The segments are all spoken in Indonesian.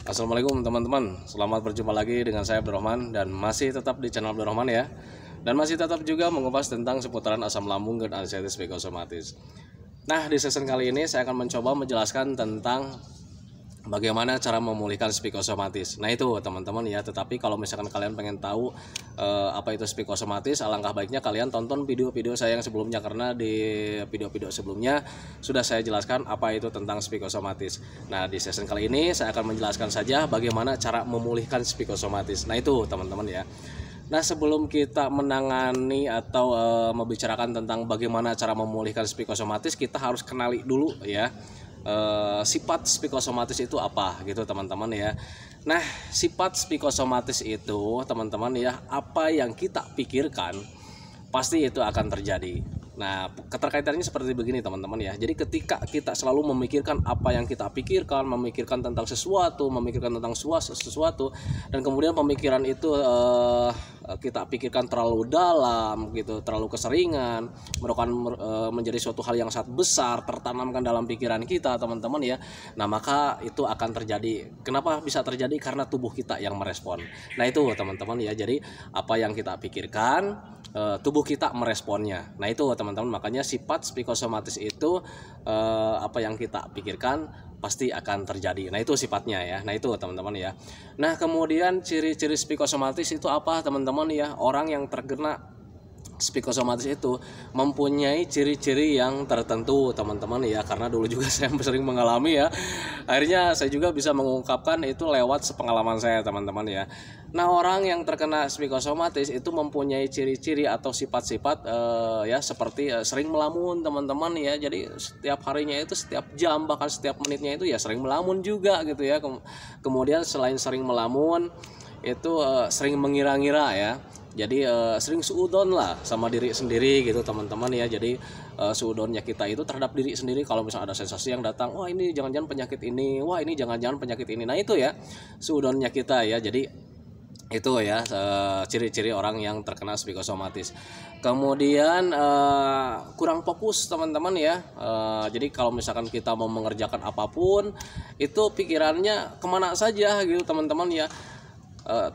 Assalamualaikum teman-teman, selamat berjumpa lagi dengan saya Abdurrahman dan masih tetap di channel Abdurrahman ya. Dan masih tetap juga mengupas tentang seputaran asam lambung dan anestesi psikosomatis. Nah, di season kali ini saya akan mencoba menjelaskan tentang bagaimana cara memulihkan psikosomatis. Nah itu teman-teman ya, tetapi kalau misalkan kalian pengen tahu apa itu psikosomatis, alangkah baiknya kalian tonton video-video saya yang sebelumnya, karena di video-video sebelumnya sudah saya jelaskan apa itu tentang psikosomatis. Nah di session kali ini saya akan menjelaskan saja bagaimana cara memulihkan psikosomatis. Nah itu teman-teman ya. Nah sebelum kita menangani atau membicarakan tentang bagaimana cara memulihkan psikosomatis, kita harus kenali dulu ya sifat psikosomatis itu apa gitu teman-teman ya. Nah sifat psikosomatis itu teman-teman ya, apa yang kita pikirkan pasti itu akan terjadi. Nah keterkaitannya seperti begini teman-teman ya. Jadi ketika kita selalu memikirkan apa yang kita pikirkan, memikirkan tentang sesuatu, memikirkan tentang sesuatu, dan kemudian pemikiran itu kita pikirkan terlalu dalam gitu, terlalu keseringan, merupakan menjadi suatu hal yang sangat besar, tertanamkan dalam pikiran kita teman-teman ya. Nah maka itu akan terjadi. Kenapa bisa terjadi? Karena tubuh kita yang merespon. Nah itu teman-teman ya. Jadi apa yang kita pikirkan, tubuh kita meresponnya. Nah itu teman-teman, makanya sifat psikosomatis itu apa yang kita pikirkan pasti akan terjadi. Nah itu sifatnya ya. Nah itu teman-teman ya. Nah kemudian ciri-ciri psikosomatis itu apa teman-teman ya? Orang yang terkena psikosomatis itu mempunyai ciri-ciri yang tertentu teman-teman ya, karena dulu juga saya sering mengalami ya. Akhirnya saya juga bisa mengungkapkan itu lewat sepengalaman saya teman-teman ya. Nah orang yang terkena psikosomatis itu mempunyai ciri-ciri atau sifat-sifat ya seperti sering melamun teman-teman ya. Jadi setiap harinya itu, setiap jam bahkan setiap menitnya itu ya sering melamun juga gitu ya. Kemudian selain sering melamun itu sering mengira-ngira ya. Jadi sering suudon lah sama diri sendiri gitu teman-teman ya. Jadi suudonnya kita itu terhadap diri sendiri. Kalau misalnya ada sensasi yang datang, wah ini jangan-jangan penyakit ini, wah ini jangan-jangan penyakit ini. Nah itu ya suudonnya kita ya. Jadi itu ya ciri-ciri orang yang terkena psikosomatis. Kemudian kurang fokus teman-teman ya. Jadi kalau misalkan kita mau mengerjakan apapun itu pikirannya kemana saja gitu teman-teman ya.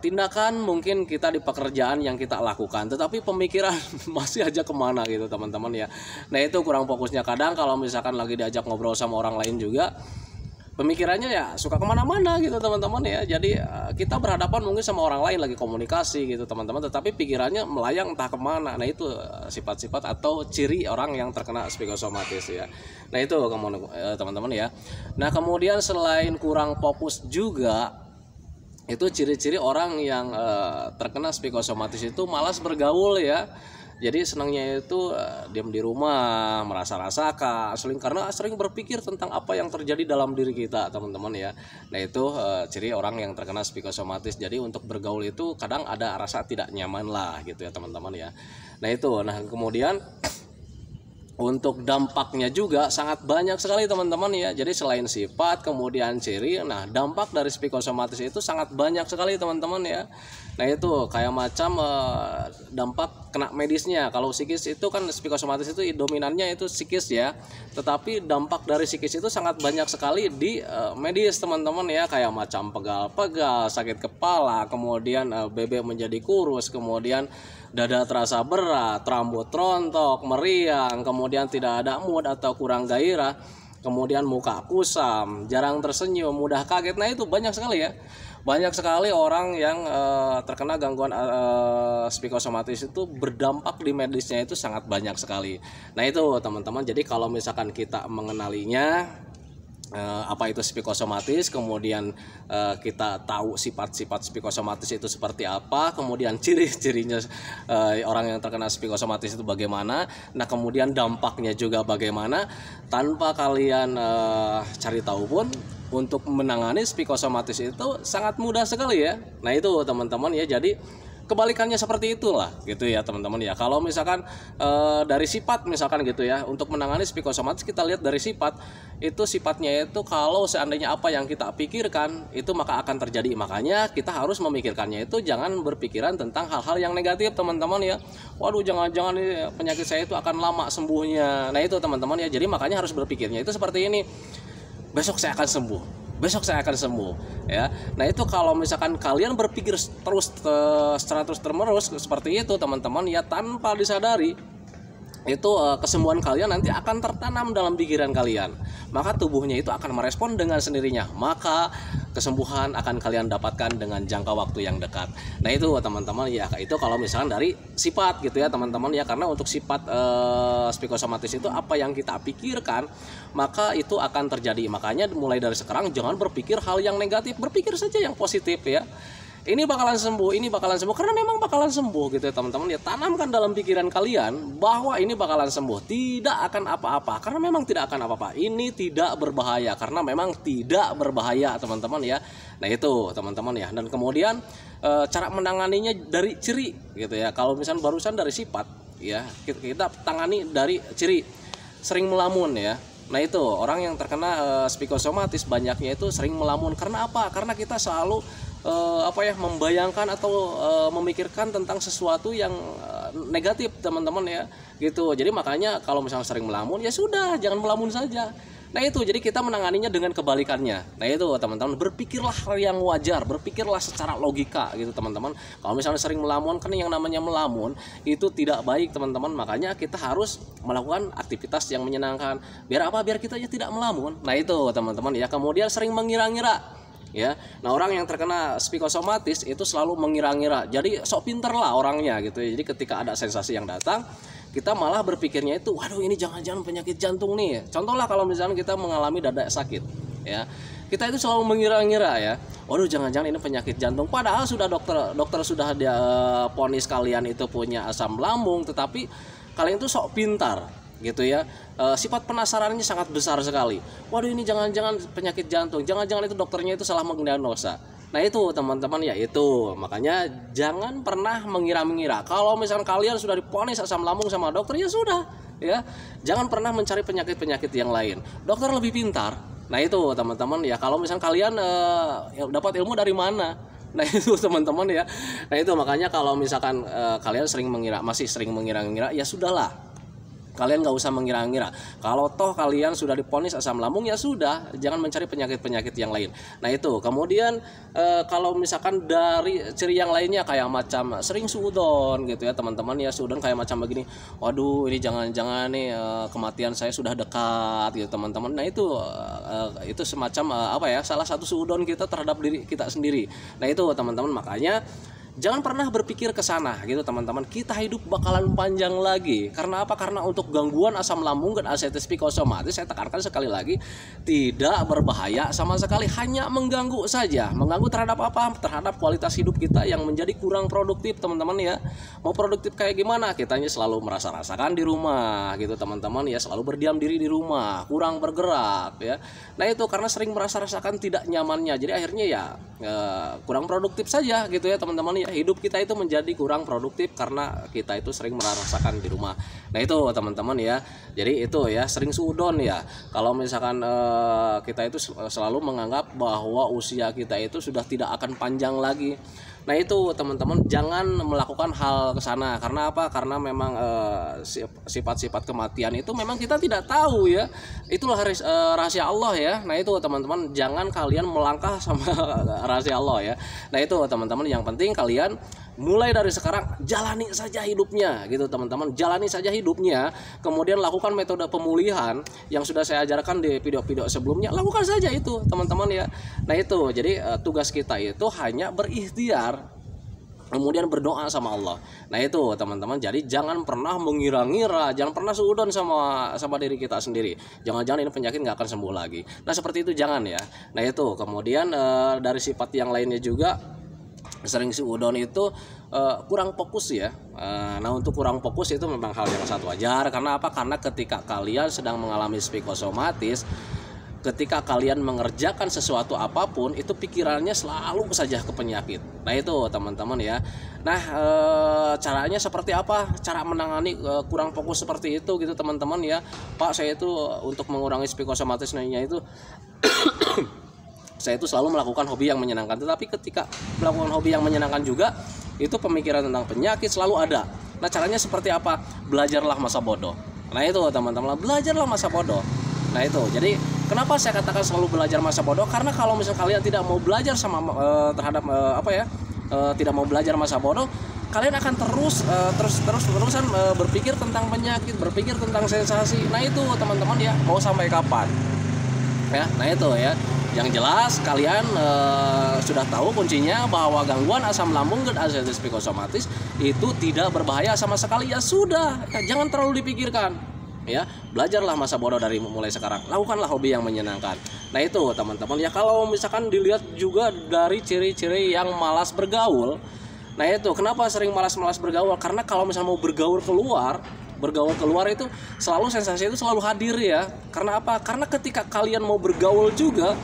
Tindakan mungkin kita di pekerjaan yang kita lakukan, tetapi pemikiran masih aja kemana gitu teman-teman ya. Nah itu kurang fokusnya. Kadang kalau misalkan lagi diajak ngobrol sama orang lain juga, pemikirannya ya suka kemana-mana gitu teman-teman ya. Jadi kita berhadapan mungkin sama orang lain lagi komunikasi gitu teman-teman, tetapi pikirannya melayang entah kemana. Nah itu sifat-sifat atau ciri orang yang terkena psikosomatis ya. Nah itu teman-teman ya. Nah kemudian selain kurang fokus juga, itu ciri-ciri orang yang terkena psikosomatis itu malas bergaul ya. Jadi senangnya itu diam di rumah, merasa-rasakan, karena sering berpikir tentang apa yang terjadi dalam diri kita teman-teman ya. Nah itu ciri orang yang terkena psikosomatis. Jadi untuk bergaul itu kadang ada rasa tidak nyaman lah gitu ya teman-teman ya. Nah itu, nah kemudian untuk dampaknya juga sangat banyak sekali teman-teman ya. Jadi selain sifat kemudian ciri, nah dampak dari psikosomatis itu sangat banyak sekali teman-teman ya. Nah itu kayak macam dampak kena medisnya. Kalau psikis itu kan psikosomatis itu dominannya itu psikis ya. Tetapi dampak dari psikis itu sangat banyak sekali di medis teman-teman ya. Kayak macam pegal-pegal, sakit kepala, kemudian BB menjadi kurus, kemudian dada terasa berat, rambut rontok, meriang, kemudian tidak ada mood atau kurang gairah, kemudian muka kusam, jarang tersenyum, mudah kaget. Nah itu banyak sekali ya. Banyak sekali orang yang terkena gangguan psikosomatis itu berdampak di medisnya itu sangat banyak sekali. Nah itu teman-teman, jadi kalau misalkan kita mengenalinya apa itu psikosomatis, kemudian kita tahu sifat-sifat psikosomatis itu seperti apa, kemudian ciri-cirinya orang yang terkena psikosomatis itu bagaimana, nah kemudian dampaknya juga bagaimana, tanpa kalian cari tahu pun untuk menangani psikosomatis itu sangat mudah sekali ya. Nah itu teman-teman ya. Jadi kebalikannya seperti itulah gitu ya teman-teman ya. Kalau misalkan dari sifat misalkan gitu ya, untuk menangani psikosomatis kita lihat dari sifat itu, sifatnya itu kalau seandainya apa yang kita pikirkan itu maka akan terjadi. Makanya kita harus memikirkannya itu jangan berpikiran tentang hal-hal yang negatif teman-teman ya. Waduh jangan-jangan penyakit saya itu akan lama sembuhnya. Nah itu teman-teman ya. Jadi makanya harus berpikirnya itu seperti ini, besok saya akan sembuh. besok saya akan sembuh, ya. Nah itu kalau misalkan kalian berpikir secara terus menerus seperti itu teman-teman, ya tanpa disadari itu kesembuhan kalian nanti akan tertanam dalam pikiran kalian, maka tubuhnya itu akan merespon dengan sendirinya, maka kesembuhan akan kalian dapatkan dengan jangka waktu yang dekat. Nah itu teman-teman ya, itu kalau misalkan dari sifat gitu ya teman-teman ya, karena untuk sifat psikosomatis itu apa yang kita pikirkan maka itu akan terjadi. Makanya mulai dari sekarang jangan berpikir hal yang negatif, berpikir saja yang positif ya. Ini bakalan sembuh, karena memang bakalan sembuh gitu ya teman-teman ya. Tanamkan dalam pikiran kalian bahwa ini bakalan sembuh, tidak akan apa-apa, karena memang tidak akan apa-apa. Ini tidak berbahaya, karena memang tidak berbahaya teman-teman ya. Nah itu teman-teman ya. Dan kemudian cara menanganinya dari ciri gitu ya. Kalau misalnya barusan dari sifat ya, kita tangani dari ciri. Sering melamun ya. Nah itu orang yang terkena psikosomatis banyaknya itu sering melamun. Karena apa? Karena kita selalu membayangkan atau memikirkan tentang sesuatu yang negatif teman-teman ya gitu. Jadi makanya kalau misalnya sering melamun ya sudah, jangan melamun saja. Nah itu, jadi kita menanganinya dengan kebalikannya. Nah itu teman-teman, berpikirlah hal yang wajar, berpikirlah secara logika gitu teman-teman. Kalau misalnya sering melamun, kan yang namanya melamun itu tidak baik teman-teman. Makanya kita harus melakukan aktivitas yang menyenangkan. Biar apa? Biar kita ya tidak melamun. Nah itu teman-teman ya. Kemudian sering mengira-ngira ya. Nah orang yang terkena psikosomatis itu selalu mengira-ngira. Jadi sok pinter lah orangnya gitu ya. Jadi ketika ada sensasi yang datang, kita malah berpikirnya itu, waduh ini jangan-jangan penyakit jantung nih. Contohlah kalau misalnya kita mengalami dada sakit ya, kita itu selalu mengira-ngira ya, waduh jangan-jangan ini penyakit jantung. Padahal sudah dokter sudah dia ponis kalian itu punya asam lambung, tetapi kalian itu sok pintar gitu ya. Sifat penasarannya sangat besar sekali. Waduh ini jangan-jangan penyakit jantung, jangan-jangan itu dokternya itu salah mendiagnosa. Nah itu teman-teman ya, itu makanya jangan pernah mengira-mengira. Kalau misalkan kalian sudah diponis asam lambung sama dokter ya sudah ya, jangan pernah mencari penyakit-penyakit yang lain. Dokter lebih pintar. Nah itu teman-teman ya, kalau misalkan kalian dapat ilmu dari mana? Nah itu teman-teman ya. Nah itu makanya kalau misalkan kalian masih sering mengira-ngira, ya sudahlah, kalian nggak usah mengira-ngira. Kalau toh kalian sudah diponis asam lambung ya sudah, jangan mencari penyakit-penyakit yang lain. Nah itu kemudian kalau misalkan dari ciri yang lainnya kayak macam sering suudon gitu ya teman-teman ya, suudon kayak macam begini, waduh ini jangan-jangan nih kematian saya sudah dekat gitu teman-teman. Nah itu semacam salah satu suudon kita terhadap diri kita sendiri. Nah itu teman-teman, makanya jangan pernah berpikir ke sana gitu teman-teman. Kita hidup bakalan panjang lagi. Karena apa? Karena untuk gangguan asam lambung dan artritis psikosomatis, saya tekankan sekali lagi, tidak berbahaya sama sekali, hanya mengganggu saja. Mengganggu terhadap apa? Terhadap kualitas hidup kita yang menjadi kurang produktif teman-teman ya. Mau produktif kayak gimana? Kitanya selalu merasa-rasakan di rumah gitu teman-teman ya, selalu berdiam diri di rumah, kurang bergerak ya. Nah itu karena sering merasa-rasakan tidak nyamannya. Jadi akhirnya ya kurang produktif saja gitu ya teman-teman ya. Hidup kita itu menjadi kurang produktif karena kita itu sering merasakan di rumah. Nah itu teman-teman ya. Jadi itu ya, sering suudon ya. Kalau misalkan kita itu selalu menganggap bahwa usia kita itu sudah tidak akan panjang lagi. Nah itu teman-teman, jangan melakukan hal ke sana. Karena apa? Karena memang sifat-sifat kematian itu memang kita tidak tahu ya. Itulah rahasia Allah ya. Nah itu teman-teman, jangan kalian melangkah sama rahasia Allah ya. Nah itu teman-teman, yang penting kalian mulai dari sekarang jalani saja hidupnya gitu teman-teman. Jalani saja hidupnya. Kemudian lakukan metode pemulihan yang sudah saya ajarkan di video-video sebelumnya. Lakukan saja itu teman-teman ya. Nah itu, jadi tugas kita itu hanya berikhtiar, kemudian berdoa sama Allah. Nah itu teman-teman, jadi jangan pernah mengira-ngira, jangan pernah suudon sama diri kita sendiri. Jangan-jangan ini penyakit nggak akan sembuh lagi. Nah seperti itu jangan ya. Nah itu kemudian dari sifat yang lainnya juga, sering suudon itu kurang fokus ya. Nah untuk kurang fokus itu memang hal yang sangat wajar. Karena apa? Karena ketika kalian sedang mengalami psikosomatis, ketika kalian mengerjakan sesuatu apapun itu pikirannya selalu saja ke penyakit. Nah itu teman-teman ya. Nah caranya seperti apa? Cara menangani kurang fokus seperti itu gitu teman-teman ya. Pak, saya itu untuk mengurangi psikosomatisnya itu saya itu selalu melakukan hobi yang menyenangkan. Tetapi ketika melakukan hobi yang menyenangkan juga, itu pemikiran tentang penyakit selalu ada. Nah caranya seperti apa? Belajarlah masa bodoh. Nah itu teman-teman, belajarlah masa bodoh. Nah itu, jadi Kenapa saya katakan selalu belajar masa bodoh? Karena kalau misalnya kalian tidak mau belajar sama terhadap tidak mau belajar masa bodoh, kalian akan terusan berpikir tentang penyakit, berpikir tentang sensasi. Nah itu teman-teman ya, mau sampai kapan? Ya, nah itu ya. Yang jelas kalian sudah tahu kuncinya bahwa gangguan asam lambung dan anxieties psikosomatis itu tidak berbahaya sama sekali. Ya sudah, ya, jangan terlalu dipikirkan. Ya, belajarlah masa bodoh dari mulai sekarang. Lakukanlah hobi yang menyenangkan. Nah itu teman-teman ya, kalau misalkan dilihat juga dari ciri-ciri yang malas bergaul. Nah itu kenapa sering malas-malas bergaul? Karena kalau misalnya mau bergaul keluar itu selalu sensasi itu selalu hadir ya. Karena apa? Karena ketika kalian mau bergaul juga,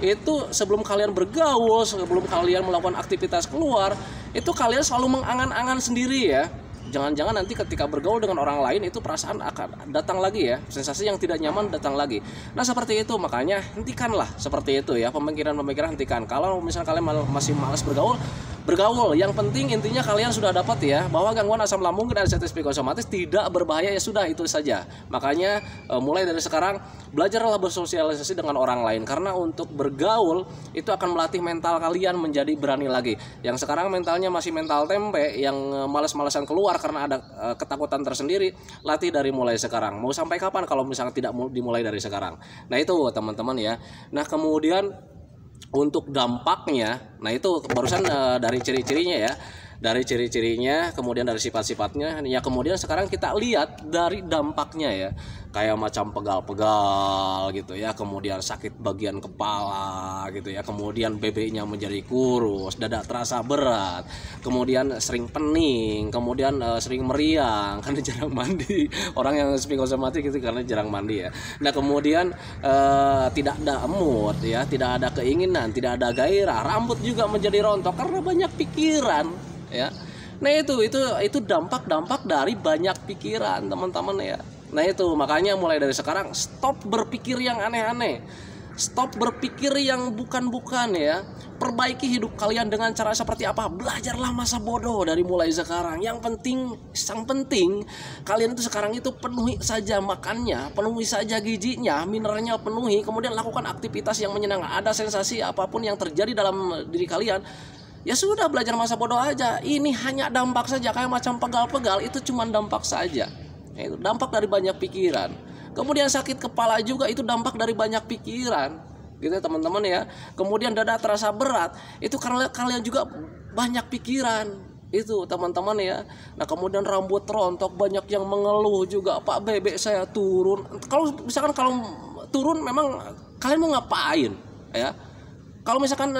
itu sebelum kalian bergaul, sebelum kalian melakukan aktivitas keluar, itu kalian selalu mengangan-angan sendiri ya. Jangan-jangan nanti ketika bergaul dengan orang lain itu perasaan akan datang lagi ya, sensasi yang tidak nyaman datang lagi. Nah seperti itu, makanya hentikanlah seperti itu ya, pemikiran-pemikiran hentikan. Kalau misalnya kalian masih malas bergaul, yang penting intinya kalian sudah dapat ya bahwa gangguan asam lambung dan anxieties psikosomatis tidak berbahaya, ya sudah itu saja. Makanya mulai dari sekarang belajarlah bersosialisasi dengan orang lain, karena untuk bergaul itu akan melatih mental kalian menjadi berani lagi. Yang sekarang mentalnya masih mental tempe yang malas-malasan keluar karena ada ketakutan tersendiri, latih dari mulai sekarang. Mau sampai kapan kalau misalnya tidak dimulai dari sekarang? Nah itu teman-teman ya. Nah kemudian untuk dampaknya, nah itu barusan dari ciri-cirinya ya, dari ciri-cirinya, kemudian dari sifat-sifatnya ya, kemudian sekarang kita lihat dari dampaknya ya, kayak macam pegal-pegal gitu ya, kemudian sakit bagian kepala gitu ya, kemudian BB-nya menjadi kurus, dada terasa berat, kemudian sering pening, kemudian sering meriang karena jarang mandi. Orang yang psikosomatik itu karena jarang mandi ya. Nah kemudian tidak ada mood ya, tidak ada keinginan, tidak ada gairah, rambut juga menjadi rontok karena banyak pikiran ya. Nah itu dampak dari banyak pikiran teman-teman ya. Nah itu makanya mulai dari sekarang stop berpikir yang aneh-aneh, stop berpikir yang bukan-bukan ya. Perbaiki hidup kalian dengan cara seperti apa? Belajarlah masa bodoh dari mulai sekarang. Yang penting kalian itu sekarang itu penuhi saja makannya, penuhi saja gizinya, mineralnya penuhi, kemudian lakukan aktivitas yang menyenangkan. Ada sensasi apapun yang terjadi dalam diri kalian, ya sudah, belajar masa bodoh aja. Ini hanya dampak saja, kayak macam pegal-pegal itu cuma dampak saja. Itu dampak dari banyak pikiran. Kemudian sakit kepala juga itu dampak dari banyak pikiran, gitu ya teman-teman ya. Kemudian dada terasa berat itu karena kalian juga banyak pikiran, itu teman-teman ya. Nah kemudian rambut rontok, banyak yang mengeluh juga, Pak BB saya turun. Kalau misalkan kalau turun memang kalian mau ngapain ya? Kalau misalkan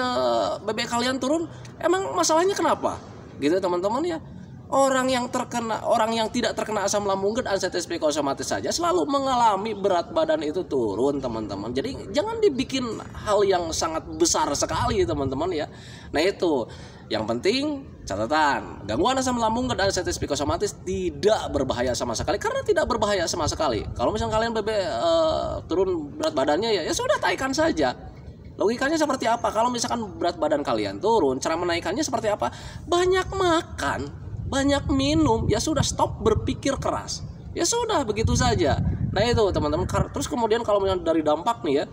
BB kalian turun, emang masalahnya kenapa? Gitu teman-teman ya. Orang yang tidak terkena asam lambung dan anxieties psikosomatis saja selalu mengalami berat badan itu turun teman-teman. Jadi jangan dibikin hal yang sangat besar sekali teman-teman ya. Nah itu yang penting, catatan, gangguan asam lambung dan anxieties psikosomatis tidak berbahaya sama sekali, karena tidak berbahaya sama sekali. Kalau misalnya kalian turun berat badannya ya sudah, taikkan saja. Logikanya seperti apa? Kalau misalkan berat badan kalian turun, cara menaikannya seperti apa? Banyak makan, banyak minum, ya sudah, stop berpikir keras. Ya sudah, begitu saja. Nah itu teman-teman. Terus kemudian kalau dari dampak nih ya,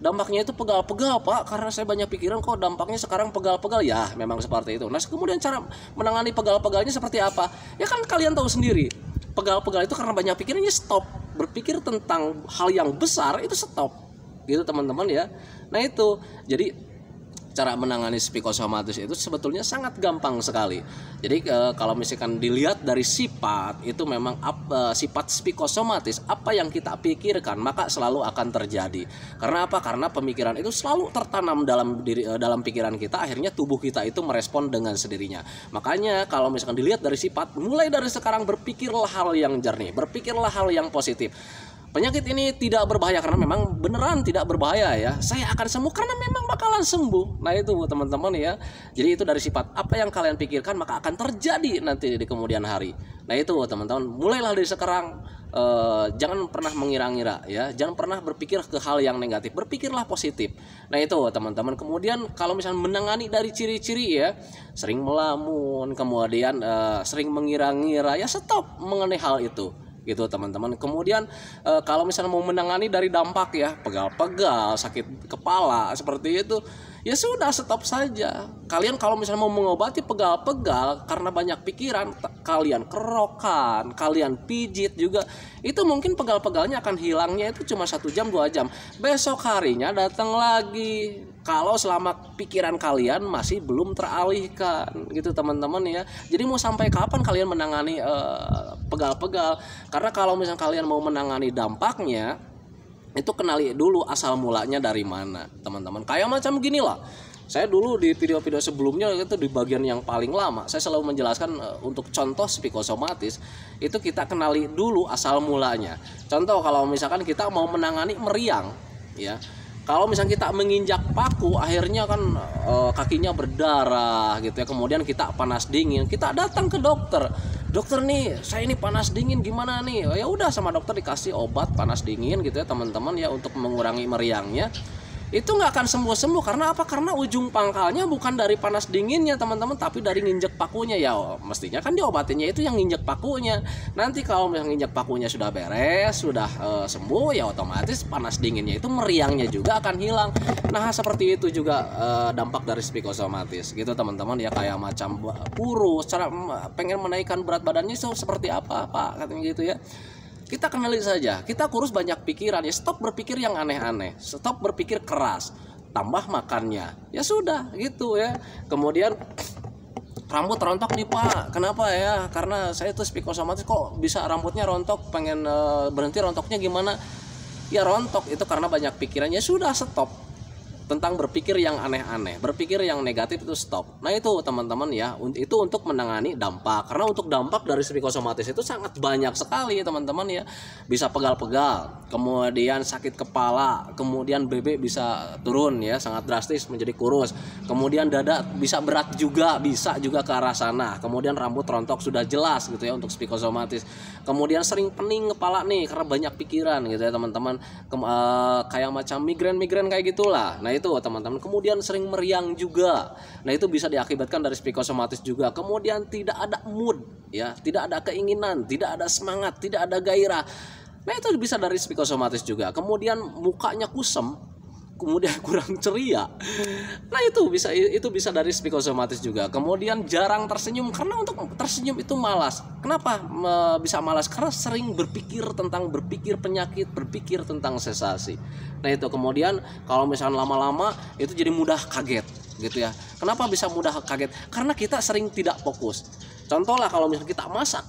dampaknya itu pegal-pegal Pak, karena saya banyak pikiran kok dampaknya sekarang pegal-pegal. Ya memang seperti itu. Nah kemudian cara menangani pegal-pegalnya seperti apa? Ya kan kalian tahu sendiri, pegal-pegal itu karena banyak pikirannya, stop berpikir tentang hal yang besar, itu stop, gitu teman-teman ya. Nah itu, jadi cara menangani psikosomatis itu sebetulnya sangat gampang sekali. Jadi kalau misalkan dilihat dari sifat, itu memang sifat psikosomatis, apa yang kita pikirkan maka selalu akan terjadi. Karena apa? Karena pemikiran itu selalu tertanam dalam pikiran kita, akhirnya tubuh kita itu merespon dengan sendirinya. Makanya kalau misalkan dilihat dari sifat, mulai dari sekarang berpikirlah hal yang jernih, berpikirlah hal yang positif. Penyakit ini tidak berbahaya, karena memang beneran tidak berbahaya ya. Saya akan sembuh karena memang bakalan sembuh. Nah itu teman-teman ya. Jadi itu dari sifat, apa yang kalian pikirkan maka akan terjadi nanti di kemudian hari. Nah itu teman-teman, mulailah dari sekarang, jangan pernah mengira-ngira ya. Jangan pernah berpikir ke hal yang negatif, berpikirlah positif. Nah itu teman-teman. Kemudian kalau misalnya menangani dari ciri-ciri ya, sering melamun, kemudian sering mengira-ngira, ya stop mengenai hal itu. gitu teman-teman. Kemudian kalau misalnya mau menangani dari dampak ya, pegal-pegal, sakit kepala seperti itu, ya sudah stop saja. Kalian kalau misalnya mau mengobati pegal-pegal karena banyak pikiran, kalian kerokan, kalian pijit juga, itu mungkin pegal-pegalnya akan hilangnya itu cuma 1 jam 2 jam. Besok harinya datang lagi. Kalau selama pikiran kalian masih belum teralihkan gitu teman-teman ya. Jadi mau sampai kapan kalian menangani pegal-pegal? Karena kalau misalnya kalian mau menangani dampaknya, itu kenali dulu asal mulanya dari mana teman-teman. Kayak macam gini lah, saya dulu di video-video sebelumnya itu di bagian yang paling lama saya selalu menjelaskan untuk contoh psikosomatis itu kita kenali dulu asal mulanya. Contoh kalau misalkan kita mau menangani meriang ya, kalau misalnya kita menginjak paku akhirnya kan kakinya berdarah gitu ya, kemudian kita panas dingin, kita datang ke dokter. Dokter nih, saya ini panas dingin gimana nih? Ya udah sama dokter dikasih obat panas dingin gitu ya teman-teman ya untuk mengurangi meriangnya. Itu nggak akan sembuh-sembuh karena apa? Karena ujung pangkalnya bukan dari panas dinginnya teman-teman, tapi dari nginjek pakunya ya. Mestinya kan diobatinnya itu yang nginjek pakunya. Nanti kalau misalnya nginjek pakunya sudah beres, sudah sembuh ya otomatis panas dinginnya itu meriangnya juga akan hilang. Nah seperti itu juga dampak dari psikosomatis gitu teman-teman ya, kayak macam kurus, cara pengen menaikkan berat badannya itu seperti apa Pak katanya gitu ya. Kita kenali saja, kita kurus banyak pikiran ya, stop berpikir yang aneh-aneh, stop berpikir keras, tambah makannya, ya sudah gitu ya. Kemudian rambut rontok nih Pak, kenapa ya? Karena saya tuh psikosomatis kok bisa rambutnya rontok, pengen berhenti rontoknya gimana? Ya rontok itu karena banyak pikirannya, sudah stop. Tentang berpikir yang aneh-aneh, berpikir yang negatif itu stop. Nah itu teman-teman ya, itu untuk menangani dampak. Karena untuk dampak dari psikosomatis itu sangat banyak sekali teman-teman ya. Bisa pegal-pegal, kemudian sakit kepala, kemudian BB bisa turun ya, sangat drastis menjadi kurus. Kemudian dada bisa berat juga, bisa juga ke arah sana. Kemudian rambut rontok sudah jelas gitu ya untuk psikosomatis. Kemudian sering pening kepala nih karena banyak pikiran gitu ya teman-teman. Kayak macam migrain kayak gitulah. Nah itu teman-teman, kemudian sering meriang juga. Nah itu bisa diakibatkan dari psikosomatis juga. Kemudian tidak ada mood ya, tidak ada keinginan, tidak ada semangat, tidak ada gairah. Nah itu bisa dari psikosomatis juga. Kemudian mukanya kusem, kemudian kurang ceria. Nah itu bisa dari psikosomatis juga. Kemudian jarang tersenyum, karena untuk tersenyum itu malas. Kenapa bisa malas? Karena sering berpikir penyakit, berpikir tentang sensasi. Nah itu kemudian kalau misalnya lama-lama itu jadi mudah kaget gitu ya. Kenapa bisa mudah kaget? Karena kita sering tidak fokus. Contoh lah kalau misalnya kita masak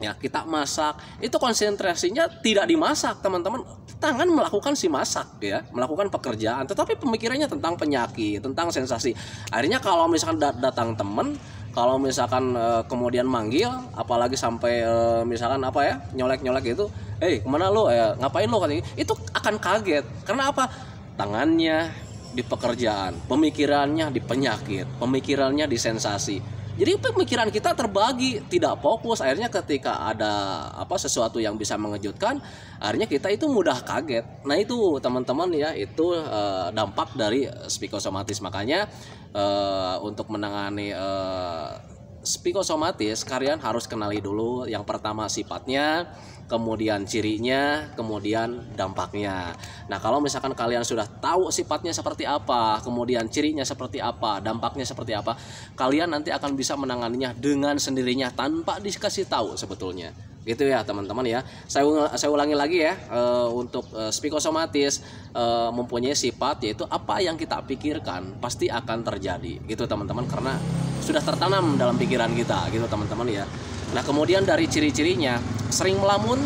ya, kita masak itu konsentrasinya tidak dimasak teman-teman, tangan melakukan si masak ya, melakukan pekerjaan, tetapi pemikirannya tentang penyakit, tentang sensasi. Akhirnya kalau misalkan datang teman, kalau misalkan kemudian manggil, apalagi sampai misalkan apa ya, nyolek gitu, kemana lo, ngapain lo katanya, itu akan kaget. Karena apa? Tangannya di pekerjaan, pemikirannya di penyakit, pemikirannya di sensasi. Jadi pemikiran kita terbagi, tidak fokus. Akhirnya ketika ada sesuatu yang bisa mengejutkan, akhirnya kita itu mudah kaget. Nah itu teman-teman ya, itu dampak dari psikosomatis. Makanya untuk menangani psikosomatis, kalian harus kenali dulu yang pertama sifatnya, kemudian cirinya, kemudian dampaknya. Nah kalau misalkan kalian sudah tahu sifatnya seperti apa, kemudian cirinya seperti apa, dampaknya seperti apa, kalian nanti akan bisa menanganinya dengan sendirinya tanpa dikasih tahu sebetulnya. Gitu ya teman-teman ya. Saya ulangi lagi ya, untuk psikosomatis mempunyai sifat, yaitu apa yang kita pikirkan pasti akan terjadi gitu teman-teman, karena sudah tertanam dalam pikiran kita gitu teman-teman ya. Nah kemudian dari ciri-cirinya, sering melamun,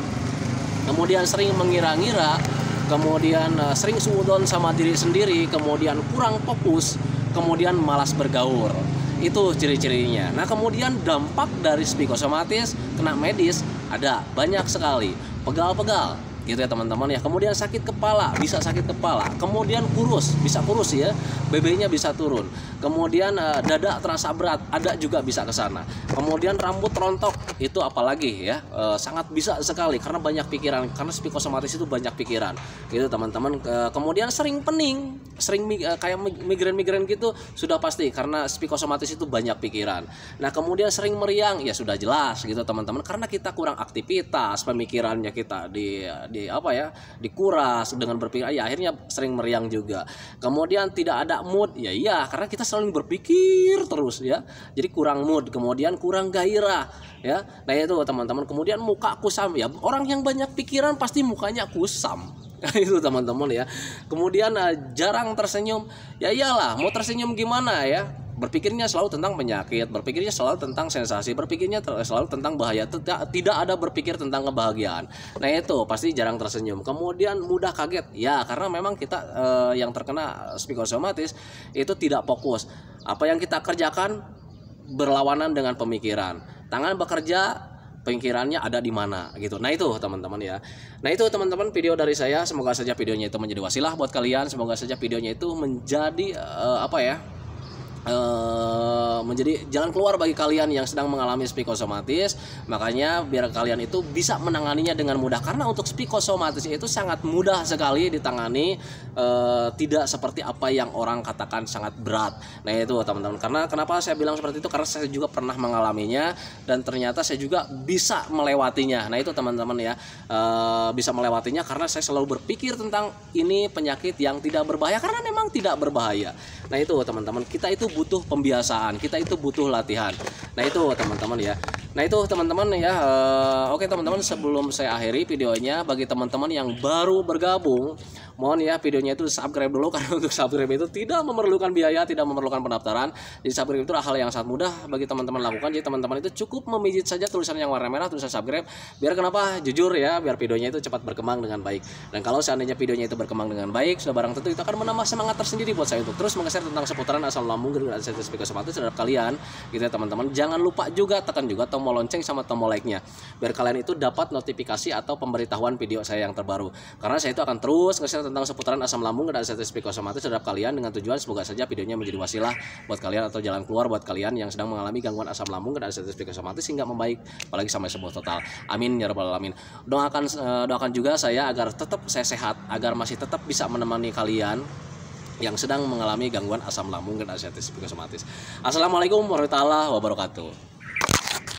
kemudian sering mengira-ngira, kemudian sering suudon sama diri sendiri, kemudian kurang fokus, kemudian malas bergaul. Itu ciri-cirinya. Nah kemudian dampak dari psikosomatis kena medis ada banyak sekali. Pegal-pegal gitu ya teman-teman ya. Kemudian sakit kepala, bisa sakit kepala. Kemudian kurus, bisa kurus ya, BB-nya bisa turun. Kemudian dada terasa berat, ada juga bisa ke sana. Kemudian rambut rontok, itu apalagi ya, sangat bisa sekali karena banyak pikiran, karena psikosomatis itu banyak pikiran gitu teman-teman. Kemudian sering pening, sering kayak migrain gitu, sudah pasti karena psikosomatis itu banyak pikiran. Nah kemudian sering meriang, ya sudah jelas gitu teman-teman, karena kita kurang aktivitas, pemikirannya kita dikuras dengan berpikir, ya akhirnya sering meriang juga. Kemudian tidak ada mood, ya iya karena kita selalu berpikir terus ya, jadi kurang mood. Kemudian kurang gairah ya, nah itu teman-teman. Kemudian muka kusam, ya orang yang banyak pikiran pasti mukanya kusam. Itu teman-teman ya. Kemudian jarang tersenyum, ya iyalah mau tersenyum gimana ya, berpikirnya selalu tentang penyakit, berpikirnya selalu tentang sensasi, berpikirnya selalu tentang bahaya, tidak ada berpikir tentang kebahagiaan. Nah itu pasti jarang tersenyum. Kemudian mudah kaget, ya karena memang kita yang terkena psikosomatis itu tidak fokus. Apa yang kita kerjakan berlawanan dengan pemikiran. Tangan bekerja, pikirannya ada di mana gitu. Nah itu teman-teman ya. Nah itu teman-teman video dari saya. Semoga saja videonya itu menjadi wasilah buat kalian. Semoga saja videonya itu menjadi menjadi jalan keluar bagi kalian yang sedang mengalami psikosomatis. Makanya biar kalian itu bisa menanganinya dengan mudah, karena untuk psikosomatis itu sangat mudah sekali ditangani, tidak seperti apa yang orang katakan sangat berat. Nah itu teman-teman, karena kenapa saya bilang seperti itu, karena saya juga pernah mengalaminya dan ternyata saya juga bisa melewatinya. Nah itu teman-teman ya, bisa melewatinya karena saya selalu berpikir tentang ini penyakit yang tidak berbahaya, karena memang tidak berbahaya. Nah itu teman-teman, kita itu butuh pembiasaan, kita itu butuh latihan. Nah itu teman-teman ya. Nah itu teman-teman ya. Oke teman-teman, sebelum saya akhiri videonya, bagi teman-teman yang baru bergabung, mohon ya videonya itu subscribe dulu, karena untuk subscribe itu tidak memerlukan biaya, tidak memerlukan pendaftaran. Jadi subscribe itu hal yang sangat mudah bagi teman-teman lakukan. Jadi teman-teman itu cukup memijit saja tulisan yang warna merah, tulisan subscribe. Biar kenapa? Jujur ya, biar videonya itu cepat berkembang dengan baik. Dan kalau seandainya videonya itu berkembang dengan baik, sudah barang tentu itu akan menambah semangat tersendiri buat saya untuk terus mengeser tentang seputaran asam lambung dan ansiety psikosomatis terhadap kalian gitu ya teman-teman. Jangan lupa juga tekan juga tombol lonceng sama tombol like-nya, biar kalian itu dapat notifikasi atau pemberitahuan video saya yang terbaru. Karena saya itu akan terus nge-share tentang seputaran asam lambung dan ansiety psikosomatis terhadap kalian, dengan tujuan semoga saja videonya menjadi wasilah buat kalian atau jalan keluar buat kalian yang sedang mengalami gangguan asam lambung dan ansiety psikosomatis hingga membaik, apalagi sampai sembuh total. Amin ya rabbal alamin. Doakan juga saya agar tetap saya sehat, agar masih tetap bisa menemani kalian yang sedang mengalami gangguan asam lambung dan ansiety psikosomatis. Assalamualaikum warahmatullahi wabarakatuh.